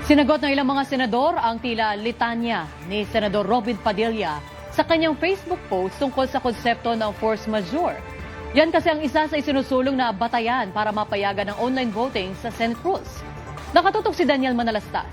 Sinagot ng ilang mga senador ang tila litanya ni Senador Robin Padilla sa kanyang Facebook post tungkol sa konsepto ng force majeure. Yan kasi ang isa sa isinusulong na batayan para mapayagan ng online voting sa Senate rules. Nakatutok si Daniel Manalastas.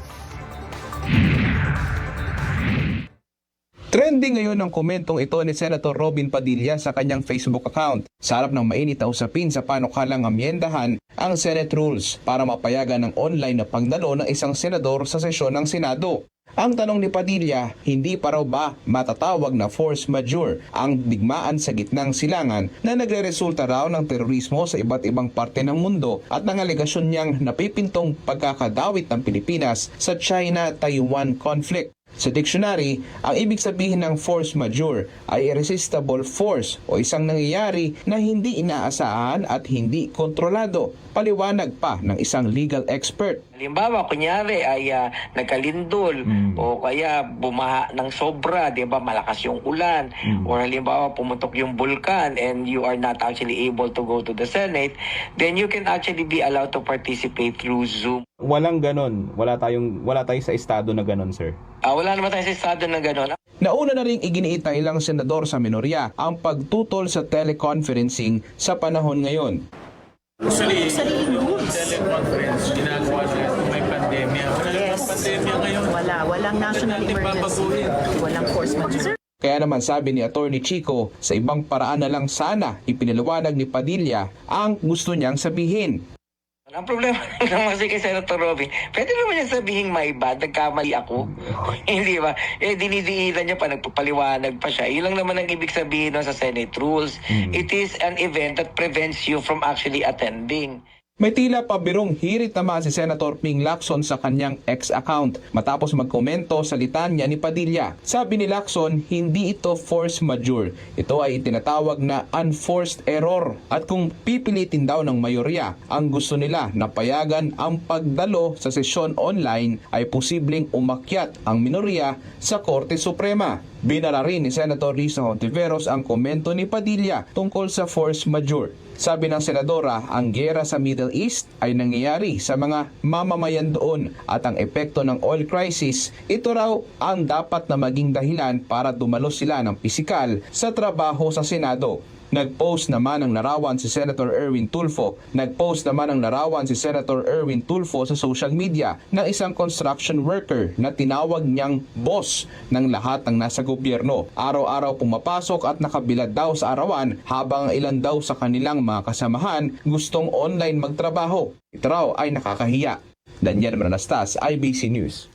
Trending ngayon ang komentong ito ni Senator Robin Padilla sa kanyang Facebook account sa harap ng mainit na usapin sa panukalang amyendahan ang Senate rules para mapayagan ng online na pagdalo ng isang senador sa sesyon ng Senado. Ang tanong ni Padilla, hindi pa raw ba matatawag na force majeure ang digmaan sa gitnang silangan na nagreresulta raw ng terorismo sa iba't ibang parte ng mundo at ng alegasyon niyang napipintong pagkakadawit ng Pilipinas sa China-Taiwan conflict. Sa dictionary, ang ibig sabihin ng force majeure ay irresistible force o isang nangyayari na hindi inaasahan at hindi kontrolado. Paliwanag pa ng isang legal expert. Halimbawa, kunyari ay nagkalindol o kaya bumaha ng sobra, di ba, malakas yung ulan, or halimbawa pumutok yung bulkan and you are not actually able to go to the Senate, then you can actually be allowed to participate through Zoom. Walang ganon. Wala tayong sa estado na ganon, sir. Wala naman tayo sa estado na gano'n. Nauna na ring iginiit ng ilang senador sa minorya ang pagtutol sa teleconferencing sa panahon ngayon. Usually, teleconference, ginagawa na kung may pandemya. Wala namang pandemya ngayon. Walang national emergency. Walang force majeure. Kaya naman sabi ni Atty. Chico, sa ibang paraan na lang sana ipinaliwanag ni Padilla ang gusto niyang sabihin. Ang problema naman kasi kay Senator Robin, pwede naman niya sabihin may bad, nagkamali ako. Hindi ba? Dinidiilan niya pa, nagpapaliwanag pa siya. Yun lang naman ang ibig sabihin sa Senate rules. It is an event that prevents you from actually attending. May tila pabirong hirit naman si Senator Ping Lacson sa kanyang X account matapos magkomento sa litanya ni Padilla. Sabi ni Lacson, hindi ito force majeure. Ito ay itinatawag na unforced error at kung pipilitin daw ng mayorya ang gusto nila na payagan ang pagdalo sa sesyon online ay posibleng umakyat ang minorya sa Korte Suprema. Binara rin ni Senator Risa Hontiveros ang komento ni Padilla tungkol sa force majeure. Sabi ng senadora, ang giyera sa Middle East ay nangyayari sa mga mamamayan doon at ang epekto ng oil crisis, ito raw ang dapat na maging dahilan para dumalo sila ng pisikal sa trabaho sa Senado. Nag-post naman ng larawan si Senator Erwin Tulfo. Sa social media ng isang construction worker na tinawag niyang boss ng lahat ng nasa gobyerno. Araw-araw pumapasok at nakabilad daw sa arawan habang ilan daw sa kanilang mga kasamahan gustong online magtrabaho. Ito raw ay nakakahiya. Daniel Manalastas, IBC News.